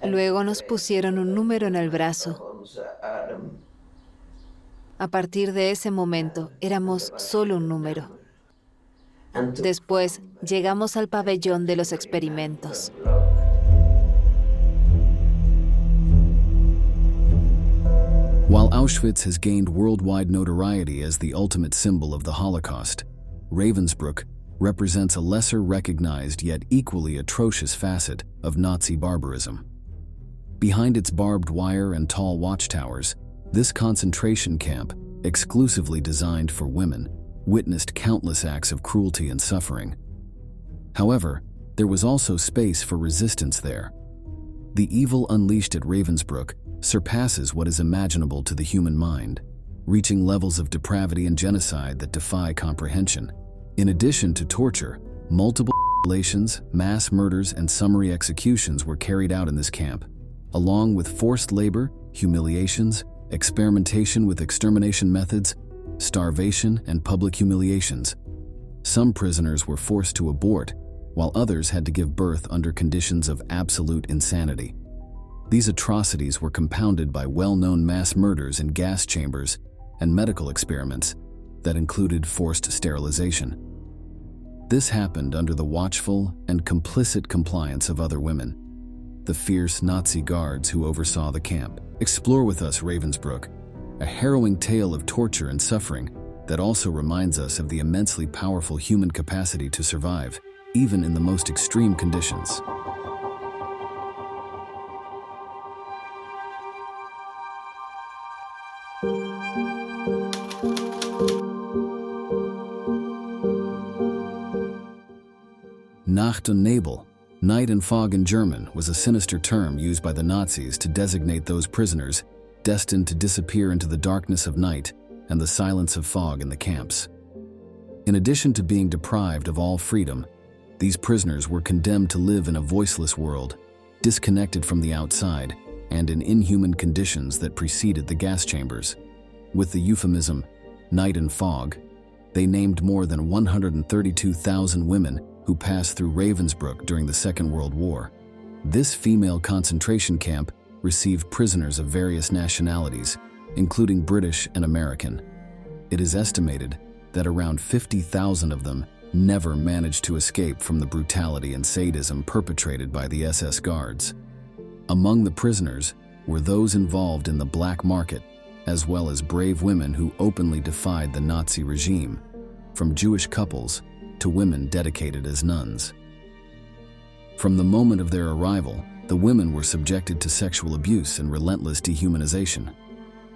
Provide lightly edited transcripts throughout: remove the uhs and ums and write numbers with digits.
Luego nos pusieron un número en el brazo. A partir de ese momento, éramos solo un número. Después, llegamos al pabellón de los experimentos. While Auschwitz has gained worldwide notoriety as the ultimate symbol of the Holocaust, Ravensbrück represents a lesser recognized yet equally atrocious facet of Nazi barbarism. Behind its barbed wire and tall watchtowers, this concentration camp, exclusively designed for women, witnessed countless acts of cruelty and suffering. However, there was also space for resistance there. The evil unleashed at Ravensbrück surpasses what is imaginable to the human mind, reaching levels of depravity and genocide that defy comprehension. In addition to torture, multiple mutilations, mass murders, and summary executions were carried out in this camp, along with forced labor, humiliations, experimentation with extermination methods, starvation, and public humiliations. Some prisoners were forced to abort, while others had to give birth under conditions of absolute insanity. These atrocities were compounded by well-known mass murders in gas chambers and medical experiments that included forced sterilization. This happened under the watchful and complicit compliance of other women, the fierce Nazi guards who oversaw the camp. Explore with us Ravensbrück, a harrowing tale of torture and suffering that also reminds us of the immensely powerful human capacity to survive, even in the most extreme conditions. Nacht und Nebel, night and fog in German, was a sinister term used by the Nazis to designate those prisoners destined to disappear into the darkness of night and the silence of fog in the camps. In addition to being deprived of all freedom, these prisoners were condemned to live in a voiceless world, disconnected from the outside, and in inhuman conditions that preceded the gas chambers. With the euphemism, night and fog, they named more than 132,000 women who passed through Ravensbrück during the Second World War. This female concentration camp received prisoners of various nationalities, including British and American. It is estimated that around 50,000 of them never managed to escape from the brutality and sadism perpetrated by the SS guards. Among the prisoners were those involved in the black market, as well as brave women who openly defied the Nazi regime, from Jewish couples to women dedicated as nuns. From the moment of their arrival, the women were subjected to sexual abuse and relentless dehumanization.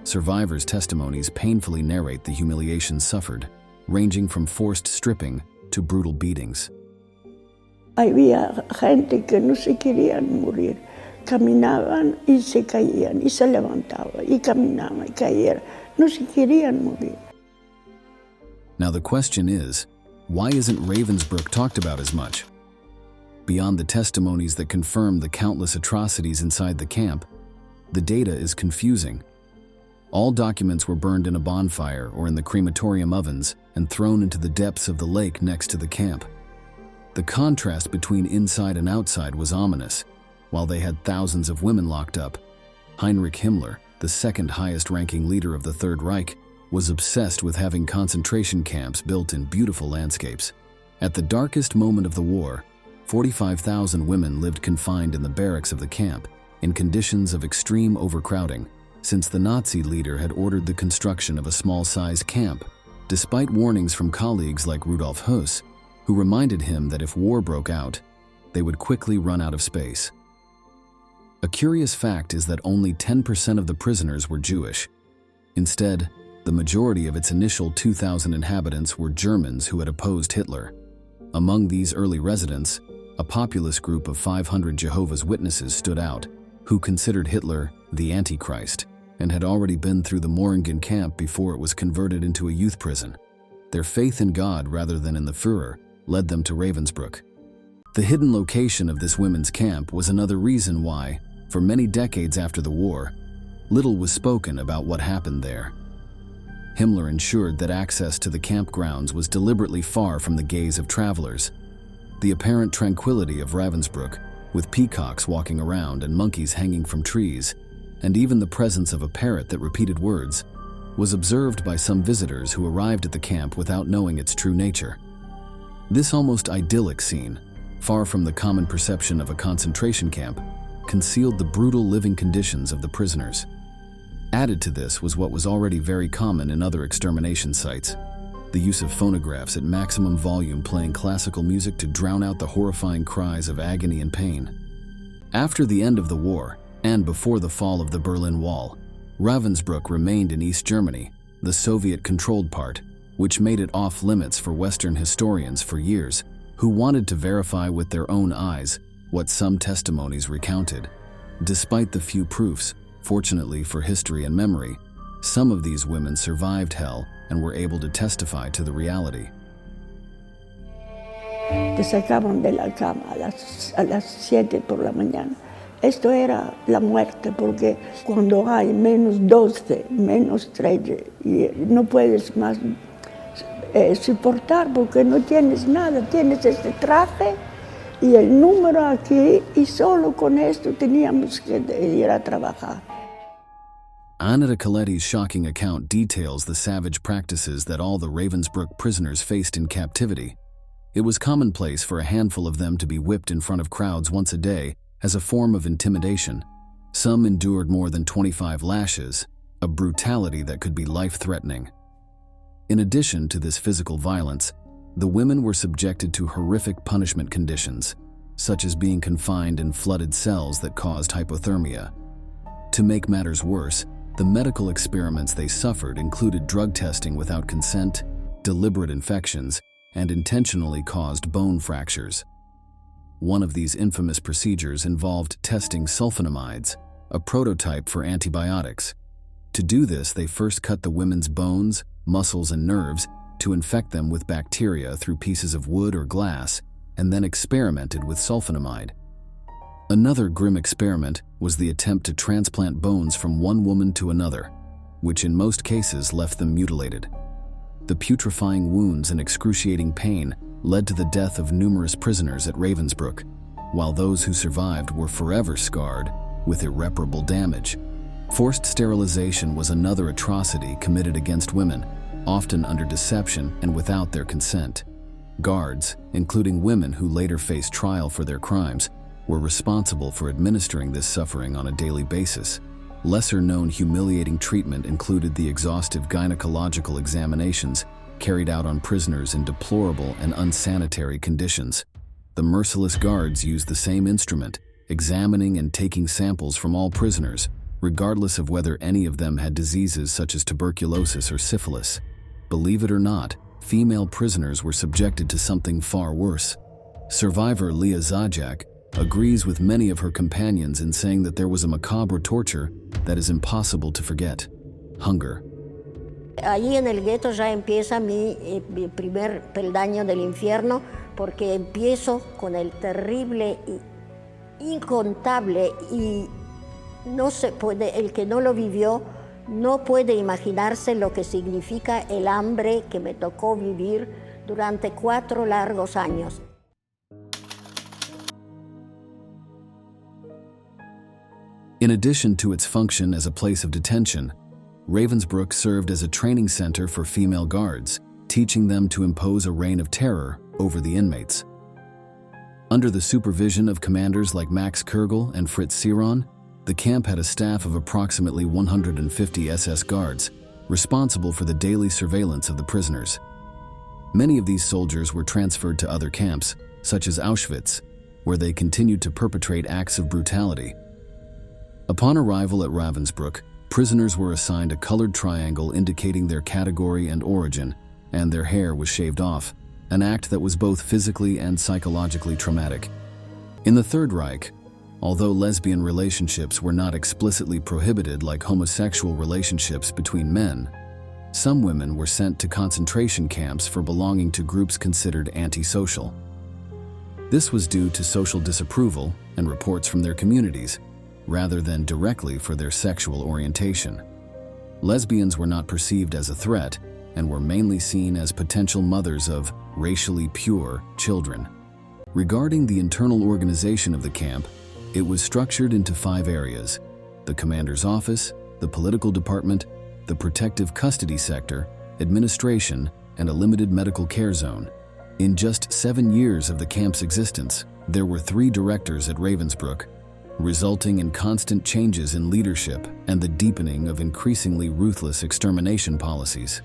Survivors' testimonies painfully narrate the humiliations suffered, ranging from forced stripping to brutal beatings. Había gente que no se querían morir. Caminaban y se caían, y se levantaban, y caminaban, y caían. No se querían morir. Now the question is, why isn't Ravensbrück talked about as much? Beyond the testimonies that confirm the countless atrocities inside the camp, the data is confusing. All documents were burned in a bonfire or in the crematorium ovens and thrown into the depths of the lake next to the camp. The contrast between inside and outside was ominous. While they had thousands of women locked up, Heinrich Himmler, the second highest-ranking leader of the Third Reich, was obsessed with having concentration camps built in beautiful landscapes. At the darkest moment of the war, 45,000 women lived confined in the barracks of the camp in conditions of extreme overcrowding, since the Nazi leader had ordered the construction of a small-sized camp, despite warnings from colleagues like Rudolf Höss, who reminded him that if war broke out, they would quickly run out of space. A curious fact is that only 10% of the prisoners were Jewish. Instead, the majority of its initial 2,000 inhabitants were Germans who had opposed Hitler. Among these early residents, a populous group of 500 Jehovah's Witnesses stood out, who considered Hitler the Antichrist and had already been through the Moringen camp before it was converted into a youth prison. Their faith in God rather than in the Führer led them to Ravensbrück. The hidden location of this women's camp was another reason why, for many decades after the war, little was spoken about what happened there. Himmler ensured that access to the campgrounds was deliberately far from the gaze of travelers. The apparent tranquility of Ravensbrück with peacocks walking around and monkeys hanging from trees, and even the presence of a parrot that repeated words, was observed by some visitors who arrived at the camp without knowing its true nature. This almost idyllic scene, far from the common perception of a concentration camp, concealed the brutal living conditions of the prisoners. Added to this was what was already very common in other extermination sites: the use of phonographs at maximum volume playing classical music to drown out the horrifying cries of agony and pain. After the end of the war, and before the fall of the Berlin Wall, Ravensbrück remained in East Germany, the Soviet-controlled part, which made it off-limits for Western historians for years, who wanted to verify with their own eyes what some testimonies recounted. Despite the few proofs, fortunately for history and memory, some of these women survived hell and were able to testify to the reality. Te sacaban de la cama a las 7 por la mañana. Esto era la muerte, porque cuando hay -12, -13, y no puedes más soportar porque no tienes nada, tienes este traje y el número aquí, y solo con esto teníamos que ir a trabajar. Annetta Coletti's shocking account details the savage practices that all the Ravensbrück prisoners faced in captivity. It was commonplace for a handful of them to be whipped in front of crowds once a day as a form of intimidation. Some endured more than 25 lashes, a brutality that could be life-threatening. In addition to this physical violence, the women were subjected to horrific punishment conditions, such as being confined in flooded cells that caused hypothermia. To make matters worse, the medical experiments they suffered included drug testing without consent, deliberate infections, and intentionally caused bone fractures. One of these infamous procedures involved testing sulfonamides, a prototype for antibiotics. To do this, they first cut the women's bones, muscles, and nerves to infect them with bacteria through pieces of wood or glass, and then experimented with sulfonamide. Another grim experiment was the attempt to transplant bones from one woman to another, which in most cases left them mutilated. The putrefying wounds and excruciating pain led to the death of numerous prisoners at Ravensbrück, while those who survived were forever scarred with irreparable damage. Forced sterilization was another atrocity committed against women, often under deception and without their consent. Guards, including women who later faced trial for their crimes, were responsible for administering this suffering on a daily basis. Lesser-known humiliating treatment included the exhaustive gynecological examinations carried out on prisoners in deplorable and unsanitary conditions. The merciless guards used the same instrument, examining and taking samples from all prisoners, regardless of whether any of them had diseases such as tuberculosis or syphilis. Believe it or not, female prisoners were subjected to something far worse. Survivor Leah Zajac agrees with many of her companions in saying that there was a macabre torture that is impossible to forget: hunger. Allí en el gueto ya empieza mi primer peldaño del infierno, porque empiezo con el terrible, incontable, y no se puede, el que no lo vivió no puede imaginarse lo que significa el hambre que me tocó vivir durante 4 largos años. In addition to its function as a place of detention, Ravensbrück served as a training center for female guards, teaching them to impose a reign of terror over the inmates. Under the supervision of commanders like Max Kurgel and Fritz Siron, the camp had a staff of approximately 150 SS guards, responsible for the daily surveillance of the prisoners. Many of these soldiers were transferred to other camps, such as Auschwitz, where they continued to perpetrate acts of brutality. Upon arrival at Ravensbrück, prisoners were assigned a colored triangle indicating their category and origin, and their hair was shaved off, an act that was both physically and psychologically traumatic. In the Third Reich, although lesbian relationships were not explicitly prohibited like homosexual relationships between men, some women were sent to concentration camps for belonging to groups considered antisocial. This was due to social disapproval and reports from their communities, rather than directly for their sexual orientation. Lesbians were not perceived as a threat and were mainly seen as potential mothers of racially pure children. Regarding the internal organization of the camp, it was structured into 5 areas: the commander's office, the political department, the protective custody sector, administration, and a limited medical care zone. In just 7 years of the camp's existence, there were 3 directors at Ravensbrück, resulting in constant changes in leadership and the deepening of increasingly ruthless extermination policies.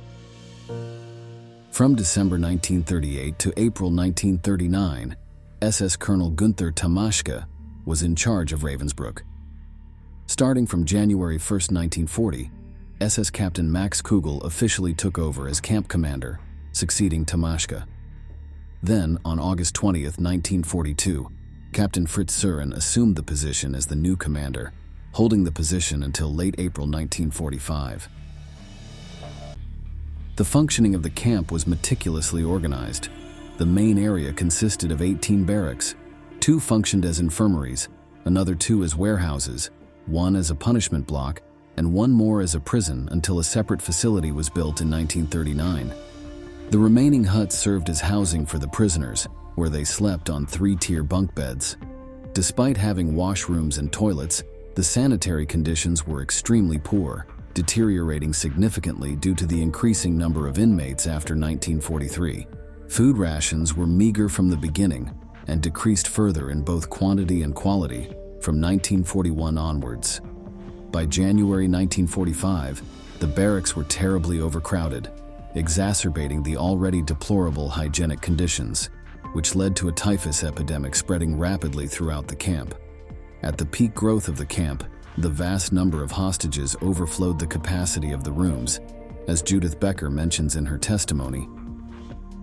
From December 1938 to April 1939, SS Colonel Günther Tamaschke was in charge of Ravensbrück. Starting from January 1, 1940, SS Captain Max Kugel officially took over as camp commander, succeeding Tamaschke. Then, on August 20, 1942, Captain Fritz Sören assumed the position as the new commander, holding the position until late April 1945. The functioning of the camp was meticulously organized. The main area consisted of 18 barracks. 2 functioned as infirmaries, another 2 as warehouses, 1 as a punishment block, and 1 more as a prison until a separate facility was built in 1939. The remaining huts served as housing for the prisoners, where they slept on 3-tier bunk beds. Despite having washrooms and toilets, the sanitary conditions were extremely poor, deteriorating significantly due to the increasing number of inmates after 1943. Food rations were meager from the beginning and decreased further in both quantity and quality from 1941 onwards. By January 1945, the barracks were terribly overcrowded, exacerbating the already deplorable hygienic conditions, which led to a typhus epidemic spreading rapidly throughout the camp. At the peak growth of the camp, the vast number of hostages overflowed the capacity of the rooms, as Judith Becker mentions in her testimony.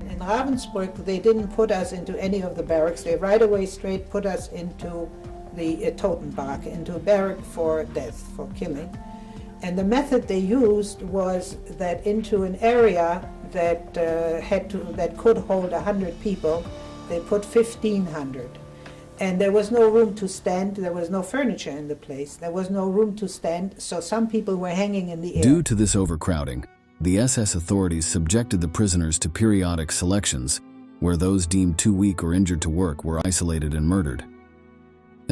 In Ravensbrück, they didn't put us into any of the barracks. They right away straight put us into the Totenbark, into a barrack for death, for killing. And the method they used was that into an area that that could hold 100 people, they put 1,500. And there was no room to stand, there was no furniture in the place, there was no room to stand, so some people were hanging in the air. Due to this overcrowding, the SS authorities subjected the prisoners to periodic selections, where those deemed too weak or injured to work were isolated and murdered.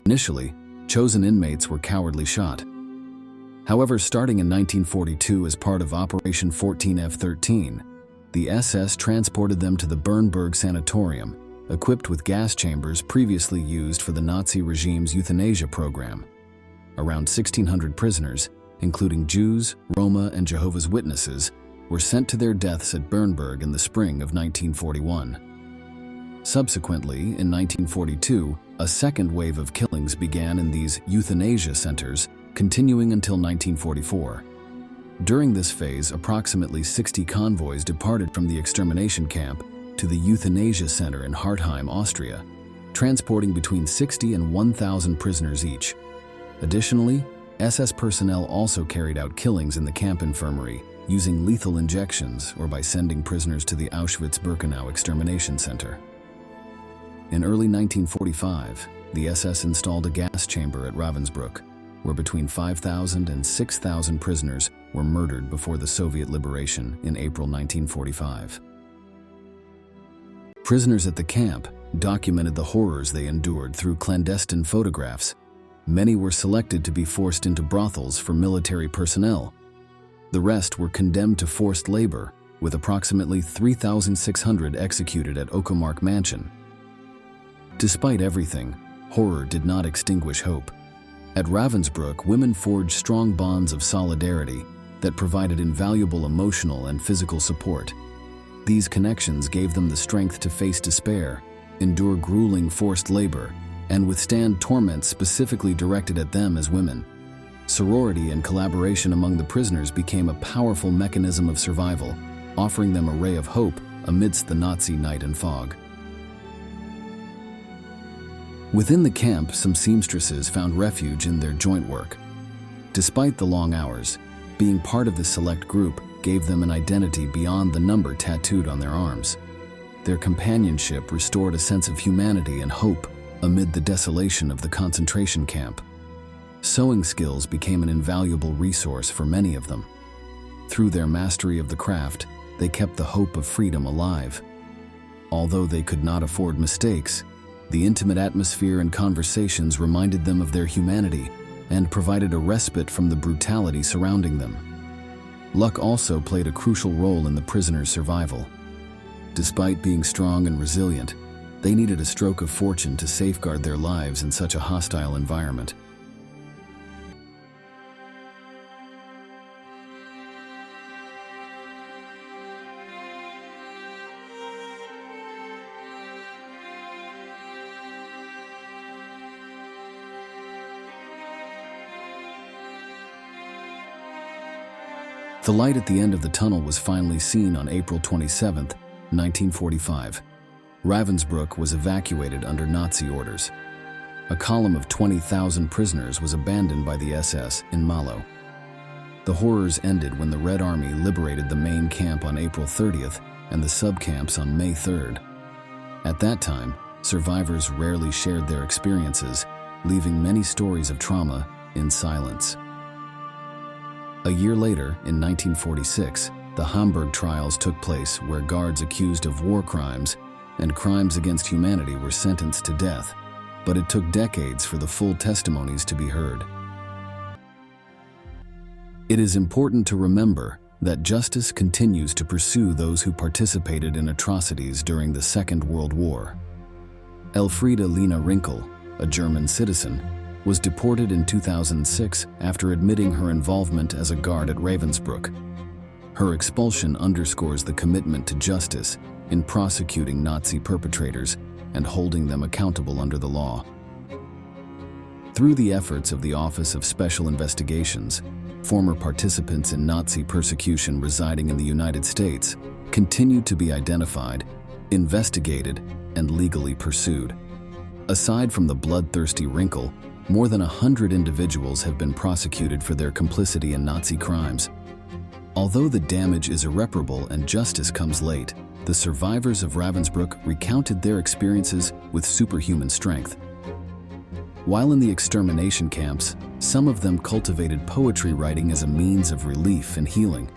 Initially, chosen inmates were cowardly shot. However, starting in 1942 as part of Operation 14F13, the SS transported them to the Bernburg Sanatorium, equipped with gas chambers previously used for the Nazi regime's euthanasia program. Around 1,600 prisoners, including Jews, Roma, and Jehovah's Witnesses, were sent to their deaths at Bernburg in the spring of 1941. Subsequently, in 1942, a second wave of killings began in these euthanasia centers, continuing until 1944. During this phase, approximately 60 convoys departed from the extermination camp to the euthanasia center in Hartheim, Austria, transporting between 60 and 1,000 prisoners each. Additionally, SS personnel also carried out killings in the camp infirmary, using lethal injections or by sending prisoners to the Auschwitz-Birkenau extermination center. In early 1945, the SS installed a gas chamber at Ravensbrück, where between 5,000 and 6,000 prisoners were murdered before the Soviet liberation in April 1945. Prisoners at the camp documented the horrors they endured through clandestine photographs. Many were selected to be forced into brothels for military personnel. The rest were condemned to forced labor, with approximately 3,600 executed at Okermark Mansion. Despite everything, horror did not extinguish hope. At Ravensbrück, women forged strong bonds of solidarity that provided invaluable emotional and physical support. These connections gave them the strength to face despair, endure grueling forced labor, and withstand torments specifically directed at them as women. Sorority and collaboration among the prisoners became a powerful mechanism of survival, offering them a ray of hope amidst the Nazi night and fog. Within the camp, some seamstresses found refuge in their joint work. Despite the long hours, being part of this select group gave them an identity beyond the number tattooed on their arms. Their companionship restored a sense of humanity and hope amid the desolation of the concentration camp. Sewing skills became an invaluable resource for many of them. Through their mastery of the craft, they kept the hope of freedom alive. Although they could not afford mistakes, The intimate atmosphere and conversations reminded them of their humanity and provided a respite from the brutality surrounding them. Luck also played a crucial role in the prisoners' survival. Despite being strong and resilient, they needed a stroke of fortune to safeguard their lives in such a hostile environment. The light at the end of the tunnel was finally seen on April 27, 1945. Ravensbrück was evacuated under Nazi orders. A column of 20,000 prisoners was abandoned by the SS in Malo. The horrors ended when the Red Army liberated the main camp on April 30th and the subcamps on May 3rd. At that time, survivors rarely shared their experiences, leaving many stories of trauma in silence. A year later, in 1946, the Hamburg trials took place where guards accused of war crimes and crimes against humanity were sentenced to death, but it took decades for the full testimonies to be heard. It is important to remember that justice continues to pursue those who participated in atrocities during the Second World War. Elfriede Lena Rinkel, a German citizen, was deported in 2006 after admitting her involvement as a guard at Ravensbrück. Her expulsion underscores the commitment to justice in prosecuting Nazi perpetrators and holding them accountable under the law. Through the efforts of the Office of Special Investigations, former participants in Nazi persecution residing in the United States continue to be identified, investigated, and legally pursued. Aside from the bloodthirsty Rinkel, more than 100 individuals have been prosecuted for their complicity in Nazi crimes. Although the damage is irreparable and justice comes late, the survivors of Ravensbrück recounted their experiences with superhuman strength. While in the extermination camps, some of them cultivated poetry writing as a means of relief and healing.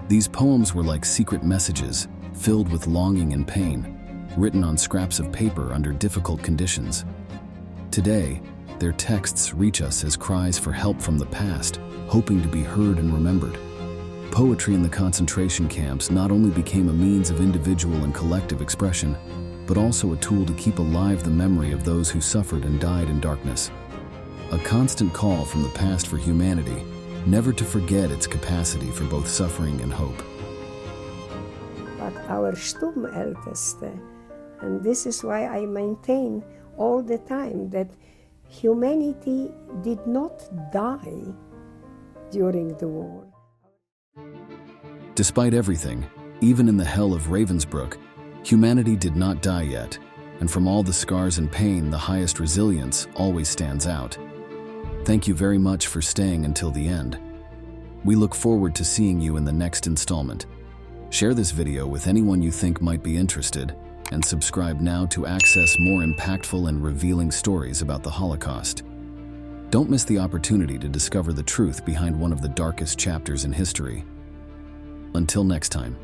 These poems were like secret messages, filled with longing and pain, written on scraps of paper under difficult conditions. Today, their texts reach us as cries for help from the past, hoping to be heard and remembered. Poetry in the concentration camps not only became a means of individual and collective expression, but also a tool to keep alive the memory of those who suffered and died in darkness. A constant call from the past for humanity, never to forget its capacity for both suffering and hope. But our Sturmälteste, and this is why I maintain all the time that humanity did not die during the war. Despite everything, even in the hell of Ravensbrück, humanity did not die yet, and from all the scars and pain, the highest resilience always stands out. Thank you very much for staying until the end. We look forward to seeing you in the next installment. Share this video with anyone you think might be interested, and subscribe now to access more impactful and revealing stories about the Holocaust. Don't miss the opportunity to discover the truth behind one of the darkest chapters in history. Until next time.